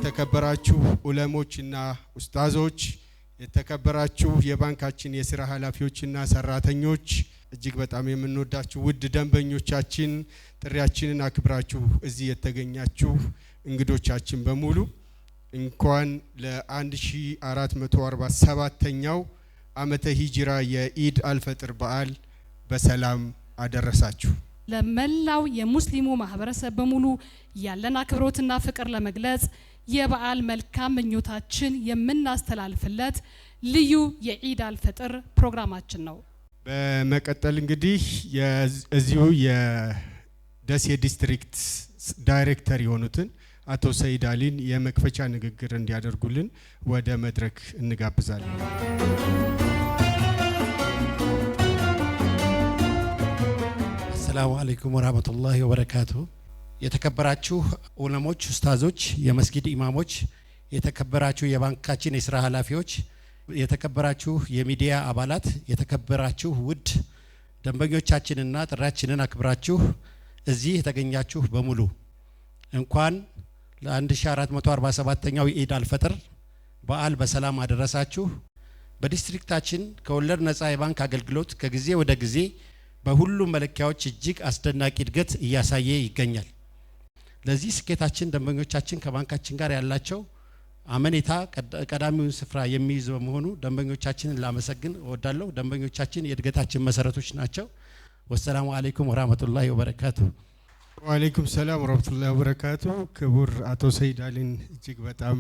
የተከበራችሁ ዑለሞችና ኡስታዞች፣ የተከበራችሁ የባንካችን የሥራ ኃላፊዎችና ሰራተኞች፣ እጅግ በጣም የምንወዳችሁ ውድ ደንበኞቻችን፣ ጥሪያችንን አክብራችሁ እዚህ የተገኛችሁ እንግዶቻችን በሙሉ እንኳን ለ1447ኛው ዓመተ ሂጅራ የኢድ አልፈጥር በዓል በሰላም አደረሳችሁ። ለመላው የሙስሊሙ ማህበረሰብ በሙሉ ያለን አክብሮትና ፍቅር ለመግለጽ የበዓል መልካም ምኞታችን የምናስተላልፍለት ልዩ የኢድ አልፈጥር ፕሮግራማችን ነው። በመቀጠል እንግዲህ የዚሁ የደሴ ዲስትሪክት ዳይሬክተር የሆኑትን አቶ ሰይድ አሊን የመክፈቻ ንግግር እንዲያደርጉልን ወደ መድረክ እንጋብዛለን። ሰላሙ አለይኩም ወራህመቱላሂ ወበረካቱ። የተከበራችሁ ዑለሞች፣ ኡስታዞች፣ የመስጊድ ኢማሞች፣ የተከበራችሁ የባንካችን የሥራ ኃላፊዎች፣ የተከበራችሁ የሚዲያ አባላት፣ የተከበራችሁ ውድ ደንበኞቻችንና ጥሪያችንን አክብራችሁ እዚህ የተገኛችሁ በሙሉ እንኳን ለ1447ኛው የኢድ አልፈጥር በዓል በሰላም አደረሳችሁ። በዲስትሪክታችን ከወለድ ነፃ የባንክ አገልግሎት ከጊዜ ወደ ጊዜ በሁሉም መለኪያዎች እጅግ አስደናቂ እድገት እያሳየ ይገኛል። ለዚህ ስኬታችን ደንበኞቻችን ከባንካችን ጋር ያላቸው አመኔታ ቀዳሚውን ስፍራ የሚይዝ በመሆኑ ደንበኞቻችንን ላመሰግን እወዳለሁ። ደንበኞቻችን የእድገታችን መሰረቶች ናቸው። ወሰላሙ አለይኩም ወራህመቱላሂ ወበረካቱ። ወአለይኩም ሰላም ወራህመቱላሂ ወበረካቱ። ክቡር አቶ ሰይድ አሊን እጅግ በጣም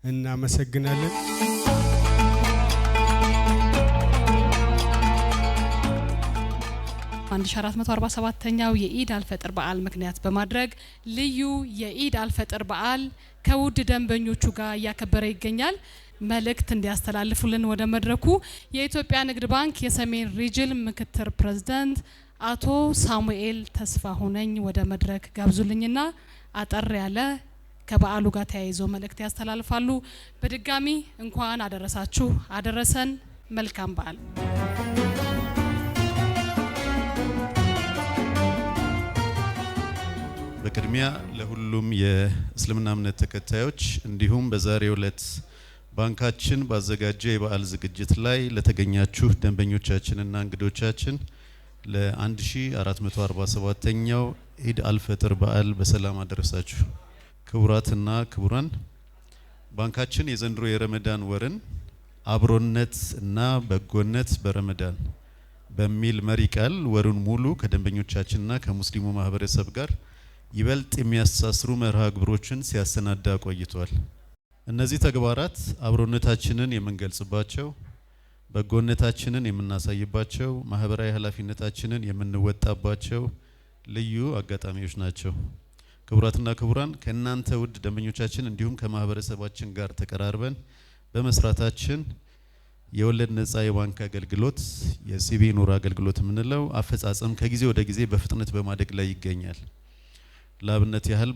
እናመሰግናለን። 1447ኛው የኢድ አልፈጥር በዓል ምክንያት በማድረግ ልዩ የኢድ አልፈጥር በዓል ከውድ ደንበኞቹ ጋር እያከበረ ይገኛል። መልእክት እንዲያስተላልፉልን ወደ መድረኩ የኢትዮጵያ ንግድ ባንክ የሰሜን ሪጅን ምክትል ፕሬዝዳንት አቶ ሳሙኤል ተስፋሁነኝ ወደ መድረክ ጋብዙልኝና አጠር ያለ ከበዓሉ ጋር ተያይዞ መልእክት ያስተላልፋሉ። በድጋሚ እንኳን አደረሳችሁ አደረሰን። መልካም በዓል። በቅድሚያ ለሁሉም የእስልምና እምነት ተከታዮች እንዲሁም በዛሬው ዕለት ባንካችን ባዘጋጀው የበዓል ዝግጅት ላይ ለተገኛችሁ ደንበኞቻችንና እንግዶቻችን ለ1447ኛው ኢድ አልፈጥር በዓል በሰላም አደረሳችሁ። ክቡራትና ክቡራን፣ ባንካችን የዘንድሮ የረመዳን ወርን አብሮነት እና በጎነት በረመዳን በሚል መሪ ቃል ወሩን ሙሉ ከደንበኞቻችንና ከሙስሊሙ ማህበረሰብ ጋር ይበልጥ የሚያስተሳስሩ መርሃ ግብሮችን ሲያሰናዳ ቆይቷል። እነዚህ ተግባራት አብሮነታችንን የምንገልጽባቸው፣ በጎነታችንን የምናሳይባቸው፣ ማህበራዊ ኃላፊነታችንን የምንወጣባቸው ልዩ አጋጣሚዎች ናቸው። ክቡራትና ክቡራን፣ ከእናንተ ውድ ደንበኞቻችን እንዲሁም ከማህበረሰባችን ጋር ተቀራርበን በመስራታችን የወለድ ነፃ የባንክ አገልግሎት የሲቢ ኑር አገልግሎት የምንለው አፈጻጸም ከጊዜ ወደ ጊዜ በፍጥነት በማደግ ላይ ይገኛል። ለአብነት ያህል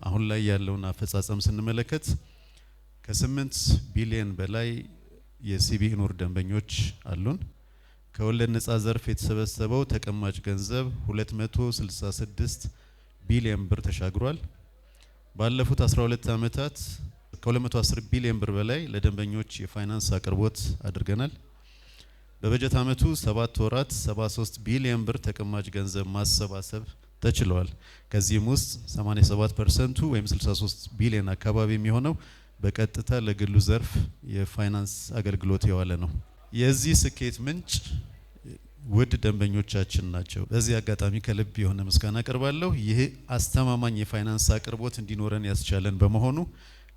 አሁን ላይ ያለውን አፈጻጸም ስንመለከት ከ8 ቢሊዮን በላይ የሲቢ ኑር ደንበኞች አሉን። ከወለድ ነፃ ዘርፍ የተሰበሰበው ተቀማጭ ገንዘብ 266 ቢሊዮን ብር ተሻግሯል። ባለፉት 12 ዓመታት ከ210 ቢሊዮን ብር በላይ ለደንበኞች የፋይናንስ አቅርቦት አድርገናል። በበጀት ዓመቱ 7 ወራት 73 ቢሊዮን ብር ተቀማጭ ገንዘብ ማሰባሰብ ተችሏል። ከዚህም ውስጥ 87% ወይም 63 ቢሊዮን አካባቢ የሚሆነው በቀጥታ ለግሉ ዘርፍ የፋይናንስ አገልግሎት የዋለ ነው። የዚህ ስኬት ምንጭ ውድ ደንበኞቻችን ናቸው። በዚህ አጋጣሚ ከልብ የሆነ ምስጋና አቀርባለሁ። ይህ አስተማማኝ የፋይናንስ አቅርቦት እንዲኖረን ያስቻለን በመሆኑ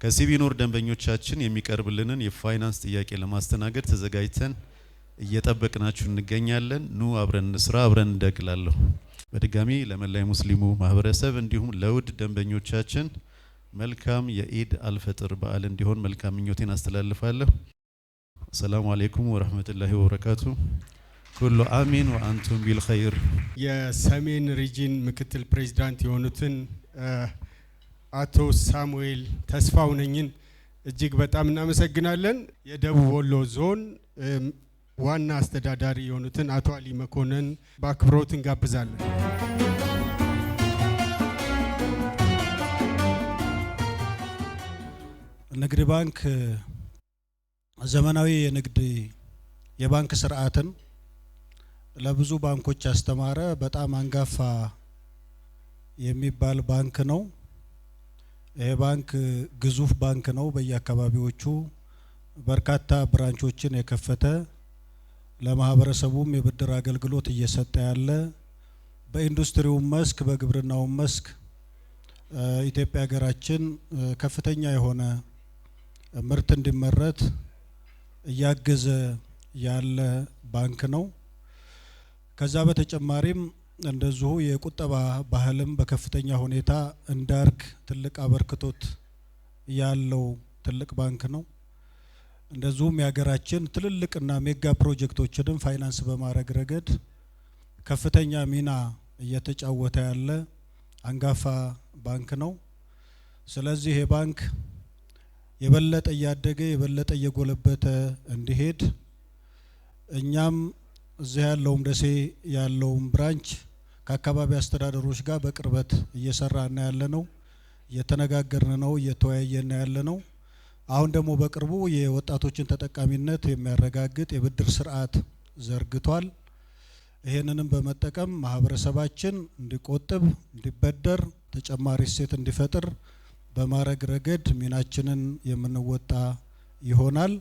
ከሲቢ ኑር ደንበኞቻችን የሚቀርብልንን የፋይናንስ ጥያቄ ለማስተናገድ ተዘጋጅተን እየጠበቅናችሁ እንገኛለን። ኑ አብረን እንስራ፣ አብረን እንደግላለሁ። በድጋሚ ለመላው ሙስሊሙ ማህበረሰብ እንዲሁም ለውድ ደንበኞቻችን መልካም የኢድ አልፈጥር በዓል እንዲሆን መልካም ምኞቴን አስተላልፋለሁ። ሰላሙ አለይኩም ወራህመቱላሂ ወበረካቱ። ኩሉ አሚን ወአንቱም ቢልኸይር። የሰሜን ሪጅን ምክትል ፕሬዝዳንት የሆኑትን አቶ ሳሙኤል ተስፋሁነኝን እጅግ በጣም እናመሰግናለን። የደቡብ ወሎ ዞን ዋና አስተዳዳሪ የሆኑትን አቶ አሊ መኮንን በአክብሮት እንጋብዛለን። ንግድ ባንክ ዘመናዊ የንግድ የባንክ ስርዓትን ለብዙ ባንኮች ያስተማረ በጣም አንጋፋ የሚባል ባንክ ነው። ይሄ ባንክ ግዙፍ ባንክ ነው። በየአካባቢዎቹ በርካታ ብራንቾችን የከፈተ ለማህበረሰቡም የብድር አገልግሎት እየሰጠ ያለ በኢንዱስትሪው መስክ በግብርናው መስክ ኢትዮጵያ ሀገራችን ከፍተኛ የሆነ ምርት እንዲመረት እያገዘ ያለ ባንክ ነው። ከዛ በተጨማሪም እንደዚሁ የቁጠባ ባህልም በከፍተኛ ሁኔታ እንዳርግ ትልቅ አበርክቶት ያለው ትልቅ ባንክ ነው። እንደዚሁም የሀገራችን ትልልቅና ሜጋ ፕሮጀክቶችንም ፋይናንስ በማድረግ ረገድ ከፍተኛ ሚና እየተጫወተ ያለ አንጋፋ ባንክ ነው። ስለዚህ ይሄ ባንክ የበለጠ እያደገ የበለጠ እየጎለበተ እንዲሄድ እኛም እዚህ ያለውም ደሴ ያለውም ብራንች ከአካባቢ አስተዳደሮች ጋር በቅርበት እየሰራና ያለ ነው፣ እየተነጋገርን ነው፣ እየተወያየን ያለ ነው። አሁን ደግሞ በቅርቡ የወጣቶችን ተጠቃሚነት የሚያረጋግጥ የብድር ስርዓት ዘርግቷል። ይሄንንም በመጠቀም ማህበረሰባችን እንዲቆጥብ፣ እንዲበደር፣ ተጨማሪ እሴት እንዲፈጥር በማድረግ ረገድ ሚናችንን የምንወጣ ይሆናል።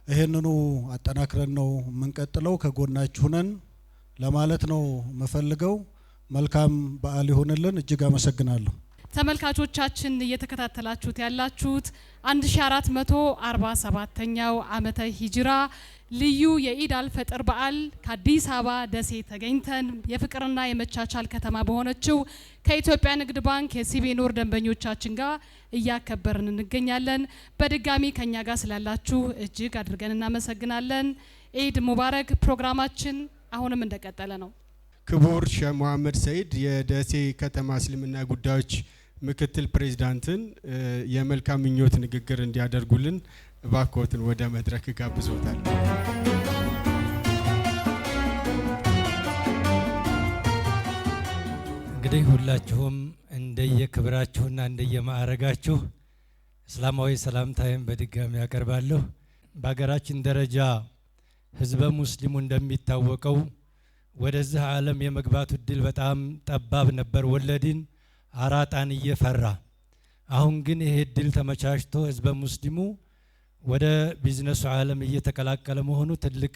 ይሄንኑ አጠናክረን ነው የምንቀጥለው። ከጎናችሁ ነን ለማለት ነው መፈልገው። መልካም በዓል ይሁንልን። እጅግ አመሰግናለሁ። ተመልካቾቻችን እየተከታተላችሁት ያላችሁት 1447ኛው ዓመተ ሂጅራ ልዩ የኢድ አልፈጥር በዓል ከአዲስ አበባ ደሴ ተገኝተን የፍቅርና የመቻቻል ከተማ በሆነችው ከኢትዮጵያ ንግድ ባንክ የሲቢ ኑር ደንበኞቻችን ጋር እያከበርን እንገኛለን። በድጋሚ ከኛ ጋር ስላላችሁ እጅግ አድርገን እናመሰግናለን። ኢድ ሙባረክ። ፕሮግራማችን አሁንም እንደቀጠለ ነው። ክቡር ሼህ መሐመድ ሰይድ የደሴ ከተማ እስልምና ጉዳዮች ምክትል ፕሬዝዳንትን የመልካም ምኞት ንግግር እንዲያደርጉልን እባክዎትን ወደ መድረክ ጋብዞታል። እንግዲህ ሁላችሁም እንደየክብራችሁና እንደየማዕረጋችሁ እስላማዊ ሰላምታዬን በድጋሚ ያቀርባለሁ። በሀገራችን ደረጃ ህዝበ ሙስሊሙ እንደሚታወቀው ወደዚህ ዓለም የመግባቱ እድል በጣም ጠባብ ነበር፣ ወለድን አራጣን እየፈራ። አሁን ግን ይሄ እድል ተመቻችቶ ህዝበ ሙስሊሙ ወደ ቢዝነሱ ዓለም እየተቀላቀለ መሆኑ ትልቅ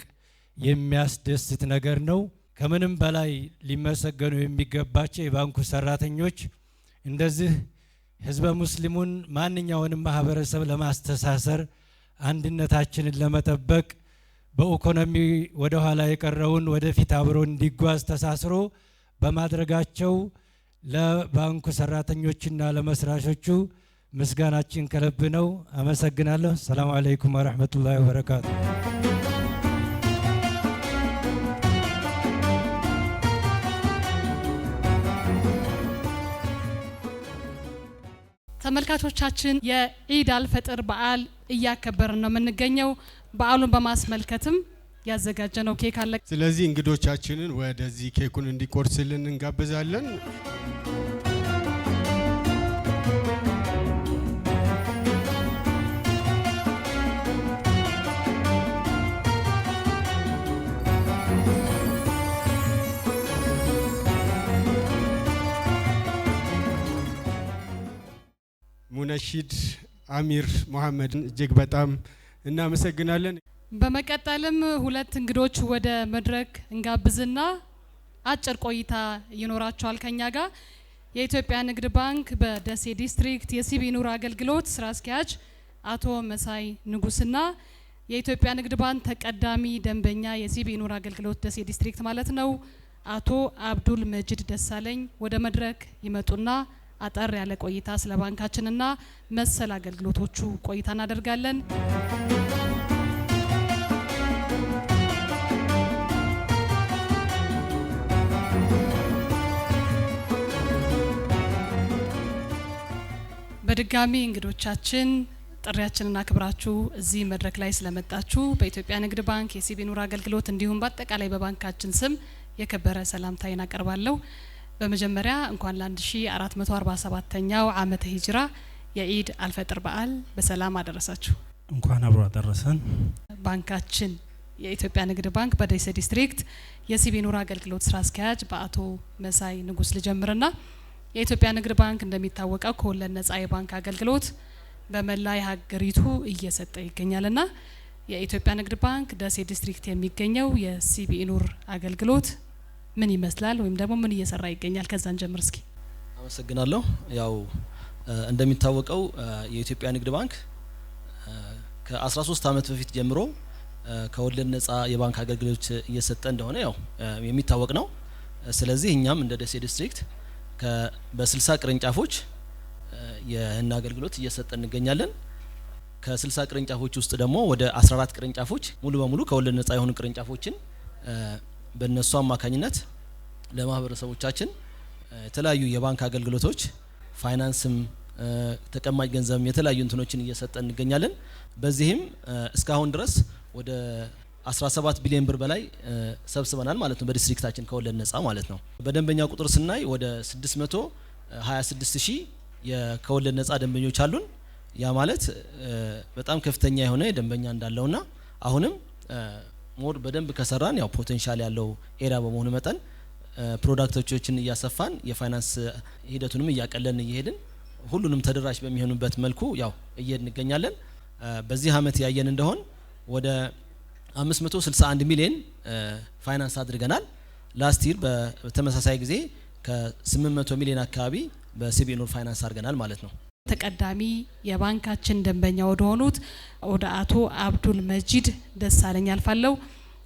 የሚያስደስት ነገር ነው። ከምንም በላይ ሊመሰገኑ የሚገባቸው የባንኩ ሰራተኞች እንደዚህ ህዝበ ሙስሊሙን ማንኛውንም ማህበረሰብ ለማስተሳሰር አንድነታችንን ለመጠበቅ በኢኮኖሚ ወደ ኋላ የቀረውን ወደፊት አብሮ እንዲጓዝ ተሳስሮ በማድረጋቸው ለባንኩ ሰራተኞችና ለመስራቾቹ ምስጋናችን ከልብ ነው። አመሰግናለሁ። ሰላም አለይኩም ወራህመቱላሂ ወበረካቱ። ተመልካቾቻችን የኢድ አልፈጥር በዓል እያከበርን ነው የምንገኘው። በዓሉን በማስመልከትም ያዘጋጀነው ኬክ አለ። ስለዚህ እንግዶቻችንን ወደዚህ ኬኩን እንዲቆርስልን እንጋብዛለን። ሙነሺድ አሚር መሐመድን እጅግ በጣም እናመሰግናለን። በመቀጠልም ሁለት እንግዶች ወደ መድረክ እንጋብዝና አጭር ቆይታ ይኖራቸዋል ከኛ ጋር። የኢትዮጵያ ንግድ ባንክ በደሴ ዲስትሪክት የሲቢ ኑር አገልግሎት ስራ አስኪያጅ አቶ መሳይ ንጉስና የኢትዮጵያ ንግድ ባንክ ተቀዳሚ ደንበኛ የሲቢ ኑር አገልግሎት ደሴ ዲስትሪክት ማለት ነው አቶ አብዱል መጂድ ደሳለኝ ወደ መድረክ ይመጡና አጠር ያለ ቆይታ ስለ ባንካችንና መሰል አገልግሎቶቹ ቆይታ እናደርጋለን። በድጋሚ እንግዶቻችን ጥሪያችንን አክብራችሁ እዚህ መድረክ ላይ ስለመጣችሁ በኢትዮጵያ ንግድ ባንክ የሲቢ ኑር አገልግሎት እንዲሁም በአጠቃላይ በባንካችን ስም የከበረ ሰላምታዬን አቀርባለሁ። በመጀመሪያ እንኳን ለ1447ኛው ዓመተ ሂጅራ የኢድ አልፈጥር በዓል በሰላም አደረሳችሁ። እንኳን አብሮ አደረሰን። ባንካችን የኢትዮጵያ ንግድ ባንክ በደሴ ዲስትሪክት የሲቢ ኑር አገልግሎት ስራ አስኪያጅ በአቶ መሳይ ንጉስ ልጀምርና የኢትዮጵያ ንግድ ባንክ እንደሚታወቀው ከወለድ ነጻ የባንክ አገልግሎት በመላ ሀገሪቱ እየሰጠ ይገኛልና የኢትዮጵያ ንግድ ባንክ ደሴ ዲስትሪክት የሚገኘው የሲቢ ኑር አገልግሎት ምን ይመስላል ወይም ደግሞ ምን እየሰራ ይገኛል? ከዛን ጀምር እስኪ። አመሰግናለሁ። ያው እንደሚታወቀው የኢትዮጵያ ንግድ ባንክ ከ13 አመት በፊት ጀምሮ ከወለድ ነጻ የባንክ አገልግሎት እየሰጠ እንደሆነ ያው የሚታወቅ ነው። ስለዚህ እኛም እንደ ደሴ ዲስትሪክት በ60 ቅርንጫፎች የህና አገልግሎት እየሰጠን እንገኛለን። ከ60 ቅርንጫፎች ውስጥ ደግሞ ወደ 14 ቅርንጫፎች ሙሉ በሙሉ ከወለድ ነጻ የሆኑ ቅርንጫፎችን በእነሱ አማካኝነት ለማህበረሰቦቻችን የተለያዩ የባንክ አገልግሎቶች ፋይናንስም ተቀማጭ ገንዘብ የተለያዩ እንትኖችን እየሰጠን እንገኛለን። በዚህም እስካሁን ድረስ ወደ 17 ቢሊዮን ብር በላይ ሰብስበናል ማለት ነው በዲስትሪክታችን ከወለድ ነጻ ማለት ነው። በደንበኛ ቁጥር ስናይ ወደ 626,000 የከወለድ ነጻ ደንበኞች አሉን። ያ ማለት በጣም ከፍተኛ የሆነ ደንበኛ እንዳለውና አሁንም ሞር በደንብ ከሰራን ያው ፖቴንሻል ያለው ኤሪያ በመሆኑ መጠን ፕሮዳክቶችን እያሰፋን የፋይናንስ ሂደቱንም እያቀለልን እየሄድን ሁሉንም ተደራሽ በሚሆኑበት መልኩ ያው እየሄድን እንገኛለን። በዚህ አመት ያየን እንደሆን ወደ 561 ሚሊዮን ፋይናንስ አድርገናል። ላስት ይር በተመሳሳይ ጊዜ ከ800 ሚሊዮን አካባቢ በሲቢ ኑር ፋይናንስ አድርገናል ማለት ነው። ተቀዳሚ የባንካችን ደንበኛ ወደሆኑት ወደ አቶ አብዱል መጂድ ደሳለኝ አልፋለሁ።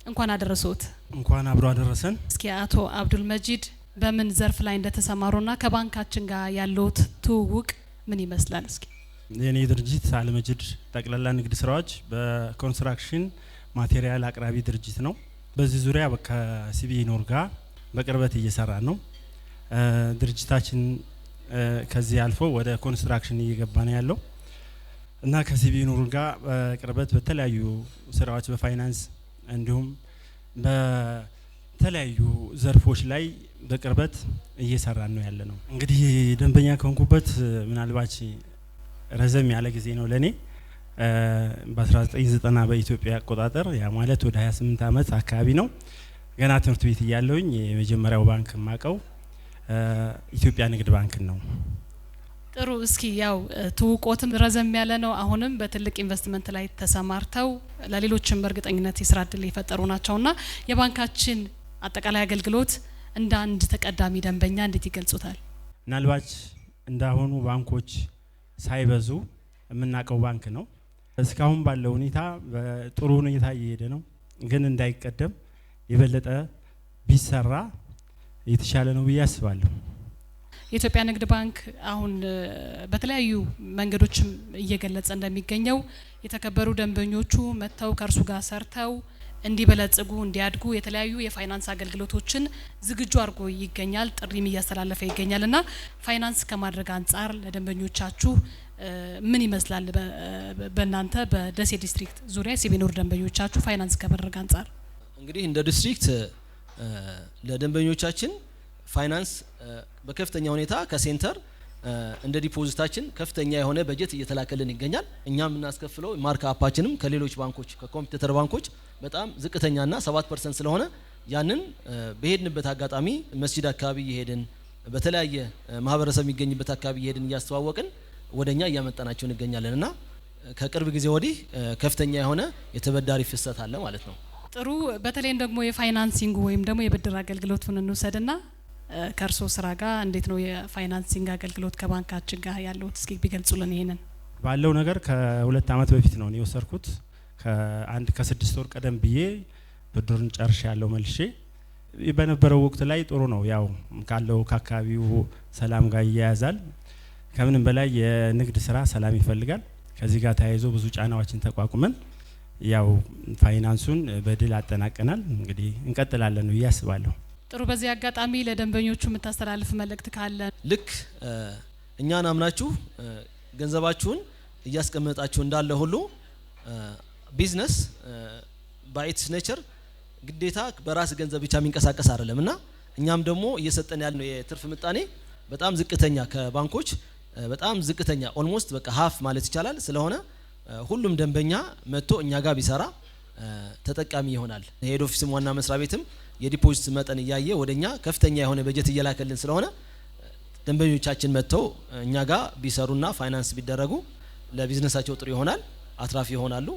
እንኳን አደረሶት። እንኳን አብሮ አደረሰን። እስኪ አቶ አብዱል መጂድ በምን ዘርፍ ላይ እንደተሰማሩና ከባንካችን ጋር ያለውት ትውውቅ ምን ይመስላል? እስኪ። የኔ ድርጅት አልመጂድ ጠቅላላ ንግድ ስራዎች በኮንስትራክሽን ማቴሪያል አቅራቢ ድርጅት ነው። በዚህ ዙሪያ ከሲቢ ኑር ጋር በቅርበት እየሰራ ነው። ድርጅታችን ከዚህ አልፎ ወደ ኮንስትራክሽን እየገባ ነው ያለው እና ከሲቢ ኑር ጋር በቅርበት በተለያዩ ስራዎች በፋይናንስ እንዲሁም በተለያዩ ዘርፎች ላይ በቅርበት እየሰራ ነው ያለ ነው። እንግዲህ ደንበኛ ከሆንኩበት ምናልባት ረዘም ያለ ጊዜ ነው ለኔ። በ1990 በኢትዮጵያ አቆጣጠር ያ ማለት ወደ 28 አመት አካባቢ ነው። ገና ትምህርት ቤት እያለሁኝ የመጀመሪያው ባንክ ማቀው ኢትዮጵያ ንግድ ባንክ ነው። ጥሩ። እስኪ ያው ትውቆትም ረዘም ያለ ነው። አሁንም በትልቅ ኢንቨስትመንት ላይ ተሰማርተው ለሌሎችም በእርግጠኝነት የስራ እድል የፈጠሩ ናቸውና የባንካችን አጠቃላይ አገልግሎት እንደ አንድ ተቀዳሚ ደንበኛ እንዴት ይገልጹታል? ምናልባት እንዳሁኑ ባንኮች ሳይበዙ የምናቀው ባንክ ነው። እስካሁን ባለው ሁኔታ በጥሩ ሁኔታ እየሄደ ነው። ግን እንዳይቀደም የበለጠ ቢሰራ የተሻለ ነው ብዬ አስባለሁ። የኢትዮጵያ ንግድ ባንክ አሁን በተለያዩ መንገዶችም እየገለጸ እንደሚገኘው የተከበሩ ደንበኞቹ መጥተው ከእርሱ ጋር ሰርተው እንዲበለጽጉ እንዲያድጉ የተለያዩ የፋይናንስ አገልግሎቶችን ዝግጁ አድርጎ ይገኛል፣ ጥሪም እያስተላለፈ ይገኛልና ፋይናንስ ከማድረግ አንጻር ለደንበኞቻችሁ ምን ይመስላል? በእናንተ በደሴ ዲስትሪክት ዙሪያ ሲቢ ኑር ደንበኞቻችሁ ፋይናንስ ከማድረግ አንጻር እንግዲህ እንደ ዲስትሪክት ለደንበኞቻችን ፋይናንስ በከፍተኛ ሁኔታ ከሴንተር እንደ ዲፖዚታችን ከፍተኛ የሆነ በጀት እየተላከልን ይገኛል። እኛም እናስከፍለው ማርክ አፓችንም ከሌሎች ባንኮች ከኮምፒውተር ባንኮች በጣም ዝቅተኛና 7% ስለሆነ ያንን በሄድንበት አጋጣሚ መስጂድ አካባቢ እየሄድን በተለያየ ማህበረሰብ የሚገኝበት አካባቢ እየሄድን እያስተዋወቅን ወደኛ እያመጣናቸው እንገኛለንና ከቅርብ ጊዜ ወዲህ ከፍተኛ የሆነ የተበዳሪ ፍሰት አለ ማለት ነው። ጥሩ። በተለይ ደግሞ የፋይናንሲንግ ወይም ደግሞ የብድር አገልግሎቱን እንውሰድና ከርሶ ስራ ጋር እንዴት ነው የፋይናንሲንግ አገልግሎት ከባንካችን ጋር ያለው? እስኪ ቢገልጹልን ይሄንን። ባለው ነገር ከ2 አመት በፊት ነው የወሰድኩት። ከ6 ወር ቀደም ብዬ ብድሩን ጨርሼ ያለው መልሼ በነበረው ወቅት ላይ ጥሩ ነው። ያው ካለው ከአካባቢው ሰላም ጋር ይያያዛል። ከምንም በላይ የንግድ ስራ ሰላም ይፈልጋል። ከዚህ ጋር ተያይዞ ብዙ ጫናዎችን ተቋቁመን ያው ፋይናንሱን በድል አጠናቀናል። እንግዲህ እንቀጥላለን ነው ያስባለሁ። ጥሩ። በዚህ አጋጣሚ ለደንበኞቹ የምታስተላልፍ መልእክት ካለ? ልክ እኛን አምናችሁ ገንዘባችሁን እያስቀመጣችሁ እንዳለ ሁሉ ቢዝነስ ባይትስ ኔቸር ግዴታ በራስ ገንዘብ ብቻ የሚንቀሳቀስ አይደለም እና እኛም ደግሞ እየሰጠን ያለው የትርፍ ምጣኔ በጣም ዝቅተኛ ከባንኮች በጣም ዝቅተኛ ኦልሞስት በቃ ሃፍ ማለት ይቻላል ስለሆነ ሁሉም ደንበኛ መጥቶ እኛ ጋር ቢሰራ ተጠቃሚ ይሆናል። ሄድ ኦፊስም ዋና መስሪያ ቤትም የዲፖዚት መጠን እያየ ወደኛ ከፍተኛ የሆነ በጀት እየላከልን ስለሆነ ደንበኞቻችን መጥተው እኛ ጋር ቢሰሩና ፋይናንስ ቢደረጉ ለቢዝነሳቸው ጥሩ ይሆናል፣ አትራፊ ይሆናሉ።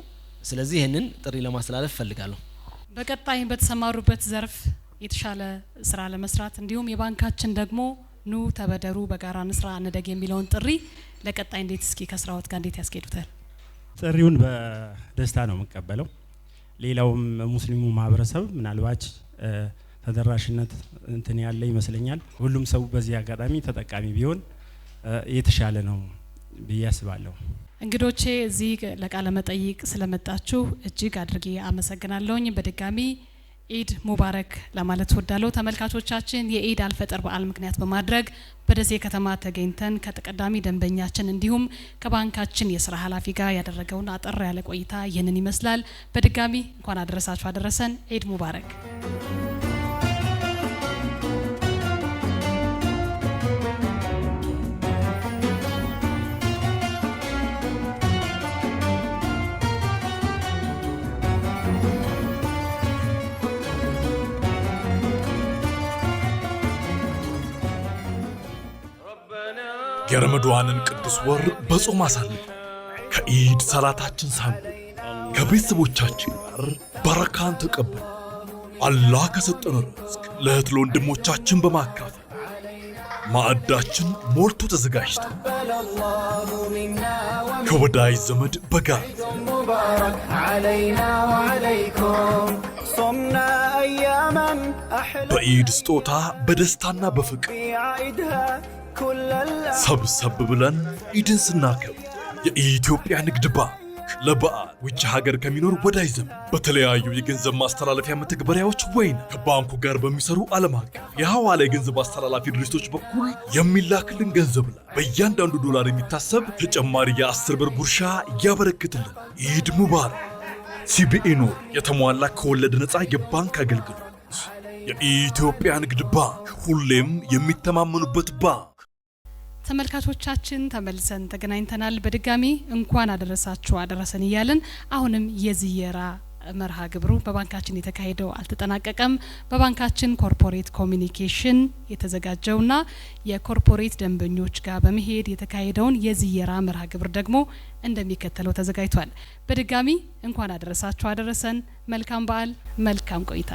ስለዚህ ይሄንን ጥሪ ለማስተላለፍ ፈልጋለሁ። በቀጣይ በተሰማሩበት ዘርፍ የተሻለ ስራ ለመስራት እንዲሁም የባንካችን ደግሞ ኑ ተበደሩ በጋራ እንስራ እንደግ የሚለውን ጥሪ ለቀጣይ እንዴት እስኪ ከስራዎት ጋር እንዴት ያስኬዱታል? ጥሪውን በደስታ ነው የምቀበለው። ሌላውም ሙስሊሙ ማህበረሰብ ምናልባት ተደራሽነት እንትን ያለ ይመስለኛል። ሁሉም ሰው በዚህ አጋጣሚ ተጠቃሚ ቢሆን የተሻለ ነው ብዬ አስባለሁ። እንግዶቼ እዚህ ለቃለ መጠይቅ ስለመጣችሁ እጅግ አድርጌ አመሰግናለሁኝ። በድጋሚ ኢድ ሙባረክ ለማለት ወዳለው ተመልካቾቻችን የኢድ አልፈጥር በዓል ምክንያት በማድረግ በደሴ ከተማ ተገኝተን ከተቀዳሚ ደንበኛችን እንዲሁም ከባንካችን የስራ ኃላፊ ጋር ያደረገውን አጠር ያለ ቆይታ ይህንን ይመስላል። በድጋሚ እንኳን አደረሳችሁ አደረሰን። ኢድ ሙባረክ። የረመዷንን ቅዱስ ወር በጾም አሳልፈን ከኢድ ሰላታችን ሳንል ከቤተሰቦቻችን ጋር በረካን ተቀበል አላህ ከሰጠን ርዝቅ ለእህት ለወንድሞቻችን በማካፈል ማዕዳችን ሞልቶ ተዘጋጅቶ ከወዳጅ ዘመድ በጋር በኢድ ስጦታ በደስታና በፍቅር ሰብሰብ ብለን ኢድን ስናከብር የኢትዮጵያ ንግድ ባንክ ለበዓል ውጭ ሀገር ከሚኖር ወዳጅ ዘመድ በተለያዩ የገንዘብ ማስተላለፊያ መተግበሪያዎች ወይም ከባንኩ ጋር በሚሰሩ ዓለም አቀፍ የሐዋላ የገንዘብ አስተላላፊ ድርጅቶች በኩል የሚላክልን ገንዘብ ላይ በእያንዳንዱ ዶላር የሚታሰብ ተጨማሪ የ10 ብር ጉርሻ ያበረክትልን። ኢድ ሙባረክ። ሲቢኢ ኑር የተሟላ ከወለድ ነፃ የባንክ አገልግሎት። የኢትዮጵያ ንግድ ባንክ ሁሌም የሚተማመኑበት ባንክ። ተመልካቾቻችን ተመልሰን ተገናኝተናል። በድጋሚ እንኳን አደረሳችሁ አደረሰን እያልን አሁንም የዚየራ መርሃ ግብሩ በባንካችን የተካሄደው አልተጠናቀቀም። በባንካችን ኮርፖሬት ኮሚኒኬሽን የተዘጋጀውና የኮርፖሬት ደንበኞች ጋር በመሄድ የተካሄደውን የዚየራ መርሃ ግብር ደግሞ እንደሚከተለው ተዘጋጅቷል። በድጋሚ እንኳን አደረሳችሁ አደረሰን። መልካም በዓል፣ መልካም ቆይታ።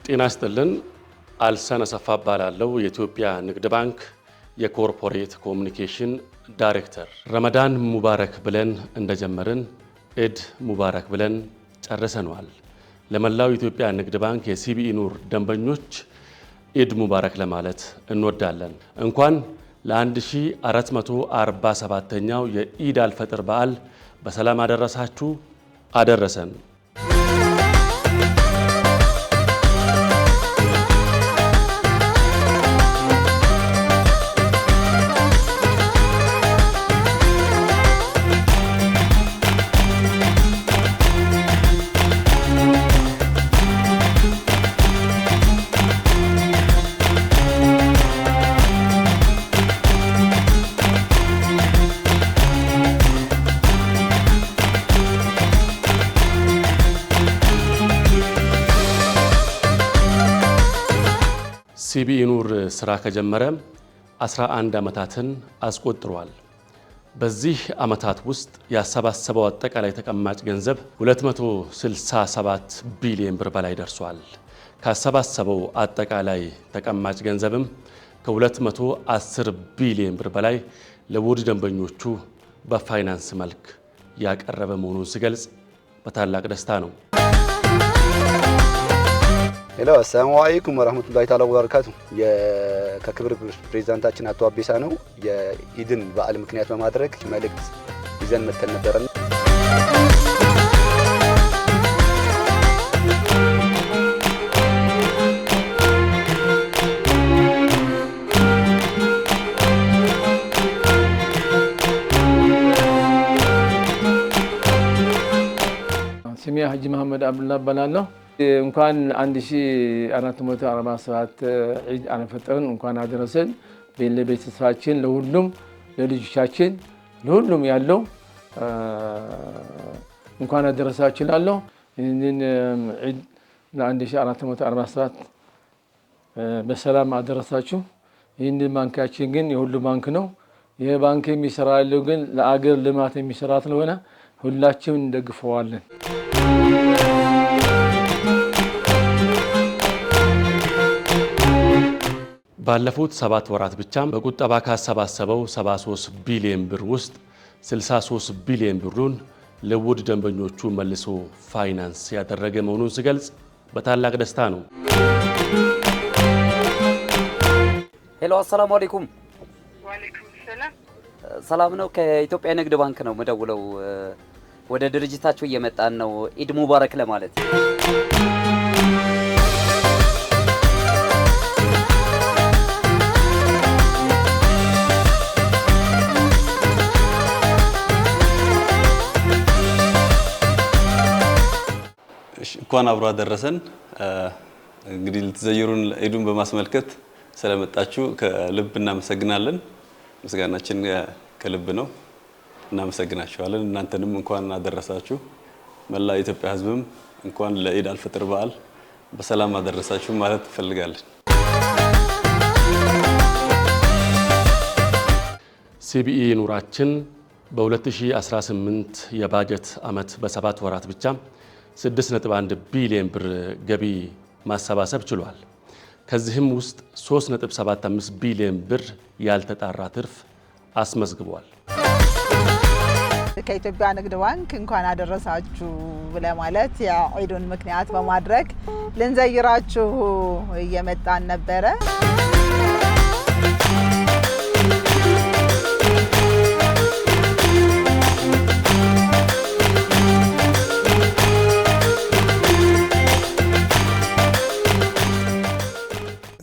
ጤና ይስጥልን። አልሰን አሰፋ እባላለሁ። የኢትዮጵያ ንግድ ባንክ የኮርፖሬት ኮሚኒኬሽን ዳይሬክተር። ረመዳን ሙባረክ ብለን እንደጀመርን ኢድ ሙባረክ ብለን ጨርሰናል። ለመላው የኢትዮጵያ ንግድ ባንክ የሲቢኢ ኑር ደንበኞች ኢድ ሙባረክ ለማለት እንወዳለን። እንኳን ለ1447ኛው የኢድ አልፈጥር በዓል በሰላም አደረሳችሁ አደረሰን። ሲቢኢ ኑር ስራ ከጀመረ 11 ዓመታትን አስቆጥሯል። በዚህ ዓመታት ውስጥ ያሰባሰበው አጠቃላይ ተቀማጭ ገንዘብ 267 ቢሊዮን ብር በላይ ደርሷል። ካሰባሰበው አጠቃላይ ተቀማጭ ገንዘብም ከ210 ቢሊዮን ብር በላይ ለውድ ደንበኞቹ በፋይናንስ መልክ ያቀረበ መሆኑን ሲገልጽ በታላቅ ደስታ ነው። ሄሎ አሰላሙ አለይኩም ወራህመቱላሂ ተዓላ ወበረካቱ። ከክብር ፕሬዝዳንታችን አቶ አቤሳ ነው የኢድን በዓል ምክንያት በማድረግ መልእክት ይዘን መተን ነበርና ስሜ ሀጂ መሐመድ አብዱላህ እባላለሁ። እንኳን 1447 ዒድ አልፈጥርን እንኳን አደረሰን። ለቤተሰባችን፣ ለሁሉም፣ ለልጆቻችን፣ ለሁሉም ያለው እንኳን አደረሳችሁ እላለሁ። ይህንን ዒድ ለ1447 በሰላም አደረሳችሁ። ይህንን ባንካችን ግን የሁሉ ባንክ ነው። ይህ ባንክ የሚሰራ ያለው ግን ለአገር ልማት የሚሰራ ስለሆነ ሁላችንም እንደግፈዋለን። ባለፉት 7 ወራት ብቻ በቁጠባ ካሰባሰበው 73 ቢሊዮን ብር ውስጥ 63 ቢሊዮን ብሩን ለውድ ደንበኞቹ መልሶ ፋይናንስ ያደረገ መሆኑን ሲገልጽ በታላቅ ደስታ ነው። ሄሎ አሰላሙ አለይኩም። ወአለይኩም ሰላም። ሰላም ነው። ከኢትዮጵያ ንግድ ባንክ ነው መደውለው። ወደ ድርጅታችሁ እየመጣን ነው ኢድ ሙባረክ ለማለት። እንኳን አብሮ አደረሰን። እንግዲህ ልትዘይሩን ኢዱን በማስመልከት ስለመጣችሁ ከልብ እናመሰግናለን። ምስጋናችን ከልብ ነው። እናመሰግናችኋለን። እናንተንም እንኳን አደረሳችሁ። መላ ኢትዮጵያ ሕዝብም እንኳን ለኢድ አልፈጥር በዓል በሰላም አደረሳችሁ ማለት እንፈልጋለን። ሲቢኢ ኑራችን በ2018 የባጀት ዓመት በ7 ወራት ብቻ 6.1 ቢሊዮን ብር ገቢ ማሰባሰብ ችሏል። ከዚህም ውስጥ 3.75 ቢሊዮን ብር ያልተጣራ ትርፍ አስመዝግቧል። ከኢትዮጵያ ንግድ ባንክ እንኳን አደረሳችሁ ለማለት የዒዱን ምክንያት በማድረግ ልንዘይራችሁ እየመጣን ነበረ።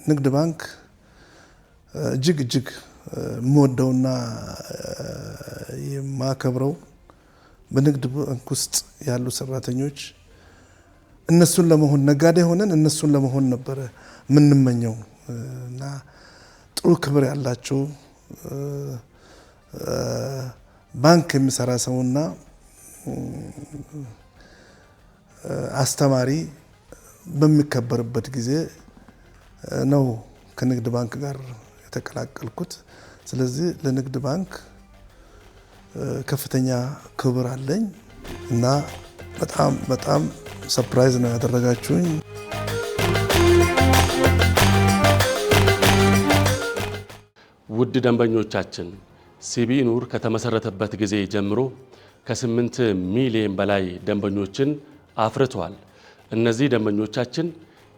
ንግድ ባንክ እጅግ የምወደውና የማከብረው በንግድ ባንክ ውስጥ ያሉ ሰራተኞች እነሱን ለመሆን ነጋዴ ሆነን እነሱን ለመሆን ነበረ የምንመኘው እና ጥሩ ክብር ያላቸው ባንክ የሚሰራ ሰውና አስተማሪ በሚከበርበት ጊዜ ነው ከንግድ ባንክ ጋር የተቀላቀልኩት። ስለዚህ ለንግድ ባንክ ከፍተኛ ክብር አለኝ እና በጣም ሰርፕራይዝ ነው ያደረጋችሁኝ። ውድ ደንበኞቻችን ሲቢኢ ኑር ከተመሰረተበት ጊዜ ጀምሮ ከ8 ሚሊዮን በላይ ደንበኞችን አፍርቷል። እነዚህ ደንበኞቻችን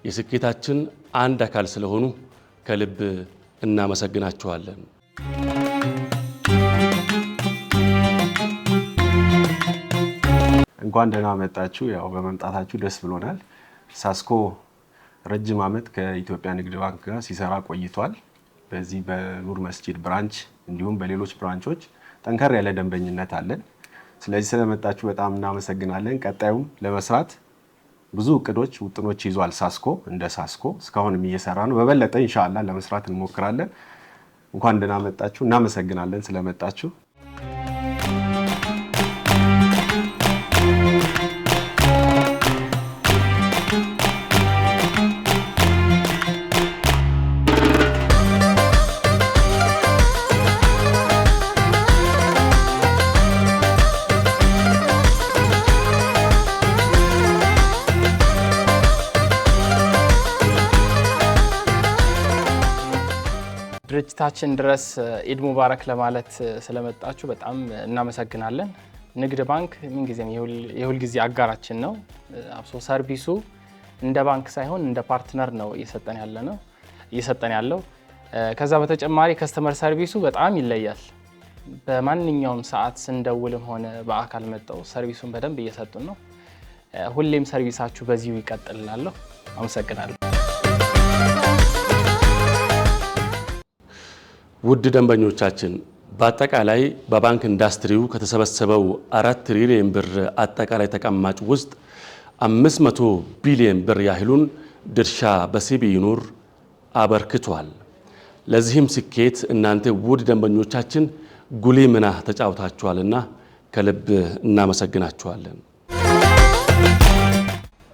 የስኬታችን አንድ አካል ስለሆኑ ከልብ እናመሰግናችኋለን። እንኳን ደህና መጣችሁ። ያው በመምጣታችሁ ደስ ብሎናል። ሳስኮ ረጅም ዓመት ከኢትዮጵያ ንግድ ባንክ ጋር ሲሰራ ቆይቷል። በዚህ በኑር መስጂድ ብራንች እንዲሁም በሌሎች ብራንቾች ጠንከር ያለ ደንበኝነት አለን። ስለዚህ ስለመጣችሁ በጣም እናመሰግናለን። ቀጣዩም ለመስራት ብዙ እቅዶች ውጥኖች ይዟል ሳስኮ። እንደ ሳስኮ እስካሁንም እየሰራ ነው። በበለጠ ኢንሻአላህ ለመስራት እንሞክራለን። እንኳን ደህና መጣችሁ። እናመሰግናለን ስለመጣችሁ። ድርጅታችን ድረስ ኢድ ሙባረክ ለማለት ስለመጣችሁ በጣም እናመሰግናለን። ንግድ ባንክ ምንጊዜም የሁል ጊዜ አጋራችን ነው። አብሶ ሰርቪሱ እንደ ባንክ ሳይሆን እንደ ፓርትነር ነው እየሰጠን ያለው። ከዛ በተጨማሪ ከስተመር ሰርቪሱ በጣም ይለያል። በማንኛውም ሰዓት ስንደውልም ሆነ በአካል መጣው ሰርቪሱን በደንብ እየሰጡን ነው። ሁሌም ሰርቪሳችሁ በዚሁ ይቀጥልላለሁ። አመሰግናለሁ። ውድ ደንበኞቻችን በአጠቃላይ በባንክ ኢንዱስትሪው ከተሰበሰበው 4 ትሪሊየን ብር አጠቃላይ ተቀማጭ ውስጥ 500 ቢሊዮን ብር ያህሉን ድርሻ በሲቢኢ ኑር አበርክቷል። ለዚህም ስኬት እናንተ ውድ ደንበኞቻችን ጉልህ ሚና ተጫውታችኋልና ከልብ እናመሰግናችኋለን።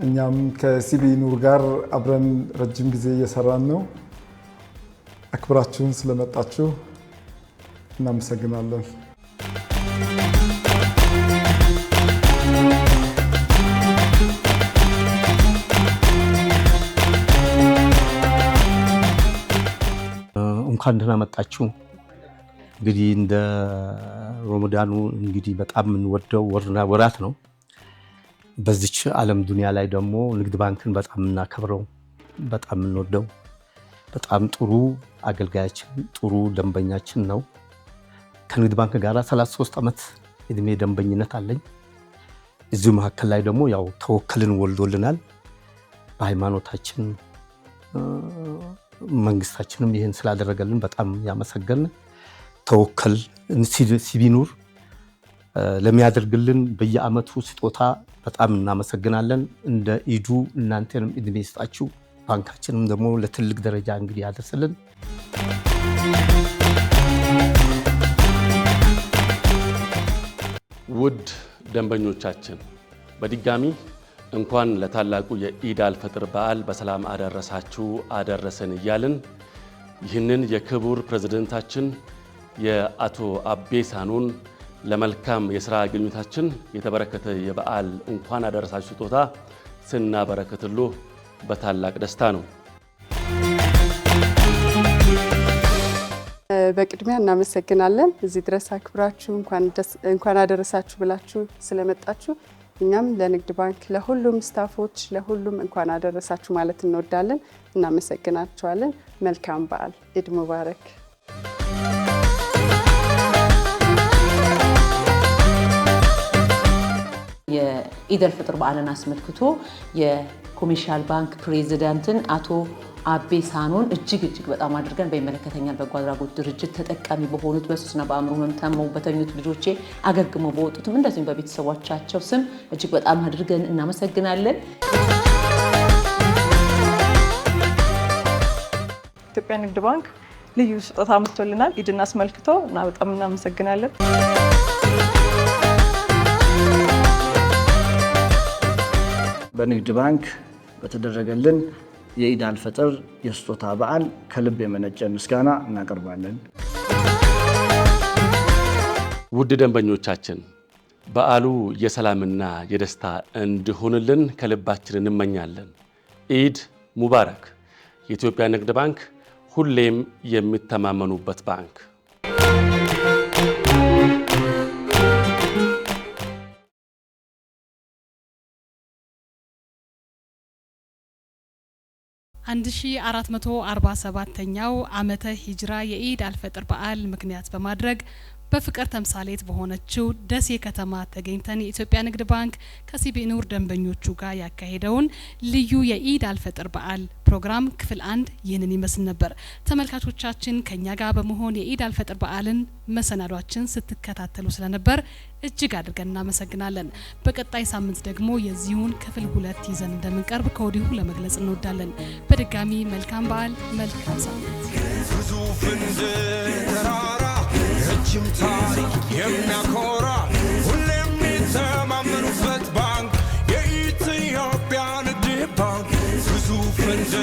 እኛም ከሲቢኢ ኑር ጋር አብረን ረጅም ጊዜ እየሰራን ነው። አክብራችሁን ስለመጣችሁ እናመሰግናለን። እንኳን ደህና መጣችሁ። እንግዲህ እንደ ረመዳኑ እንግዲህ በጣም የምንወደው ወራት ነው። በዚች ዓለም ዱንያ ላይ ደግሞ ንግድ ባንክን በጣም እናከብረው፣ በጣም እንወደው፣ በጣም ጥሩ አገልጋያችን፣ ጥሩ ደንበኛችን ነው። ከንግድ ባንክ ጋር 33 ዓመት እድሜ ደንበኝነት አለኝ። እዚሁ መካከል ላይ ደግሞ ያው ተወከልን ወልዶልናል። በሃይማኖታችን መንግስታችንም ይህን ስላደረገልን በጣም ያመሰገን። ተወከል ሲቢኢ ኑር ለሚያደርግልን በየአመቱ ስጦታ በጣም እናመሰግናለን። እንደ ኢዱ እናንተንም እድሜ ይስጣችሁ፣ ባንካችንም ደግሞ ለትልቅ ደረጃ እንግዲህ ያደርስልን። ውድ ደንበኞቻችን በድጋሚ እንኳን ለታላቁ የኢድ አልፈጥር በዓል በሰላም አደረሳችሁ አደረሰን እያልን ይህንን የክቡር ፕሬዝዳንታችን የአቶ አቤ ሳኖን ለመልካም የሥራ ግንኙነታችን የተበረከተ የበዓል እንኳን አደረሳችሁ ስጦታ ስናበረከትሎ በታላቅ ደስታ ነው። በቅድሚያ እናመሰግናለን። እዚህ ድረስ አክብራችሁ እንኳን አደረሳችሁ ብላችሁ ስለመጣችሁ እኛም ለንግድ ባንክ ለሁሉም ስታፎች ለሁሉም እንኳን አደረሳችሁ ማለት እንወዳለን። እናመሰግናችኋለን። መልካም በዓል። ኢድ ሙባረክ። የኢድ አልፈጥር በዓልን አስመልክቶ የኮሜርሻል ባንክ ፕሬዝዳንትን አቶ አቤ ሳኖን እጅግ በጣም አድርገን በይመለከተኛል በጎ አድራጎት ድርጅት ተጠቃሚ በሆኑት በሱስና በአእምሮ ህመም ታመው በተኙት ልጆቼ አገግመው በወጡትም እንደዚሁም በቤተሰቦቻቸው ስም እጅግ በጣም አድርገን እናመሰግናለን። ኢትዮጵያ ንግድ ባንክ ልዩ ስጦታ አምጥቶልናል ኢድን አስመልክቶ እና በጣም እናመሰግናለን። በንግድ ባንክ በተደረገልን የኢድ አልፈጥር የስጦታ በዓል ከልብ የመነጨ ምስጋና እናቀርባለን። ውድ ደንበኞቻችን በዓሉ የሰላምና የደስታ እንዲሆንልን ከልባችን እንመኛለን። ኢድ ሙባረክ። የኢትዮጵያ ንግድ ባንክ ሁሌም የሚተማመኑበት ባንክ። አንድ 1447ኛው ዓመተ ሂጅራ የኢድ አልፈጥር በዓል ምክንያት በማድረግ በፍቅር ተምሳሌት በሆነችው ደሴ ከተማ ተገኝተን የኢትዮጵያ ንግድ ባንክ ከሲቢኢ ኑር ደንበኞቹ ጋር ያካሄደውን ልዩ የኢድ አልፈጥር በዓል ፕሮግራም ክፍል 1 ይህንን ይመስል ነበር። ተመልካቾቻችን ከኛ ጋር በመሆን የኢድ አልፈጥር በዓልን መሰናዷችን ስትከታተሉ ስለነበር እጅግ አድርገን እናመሰግናለን። በቀጣይ ሳምንት ደግሞ የዚሁን ክፍል 2 ይዘን እንደምንቀርብ ከወዲሁ ለመግለጽ እንወዳለን። በድጋሚ መልካም በዓል፣ መልካም ሳምንት። ረጅም ታሪክ የሚያኮራ ሁሌም የሚተማመኑበት ባንክ የኢትዮጵያ ንግድ ባንክ ግዙፍ እንደ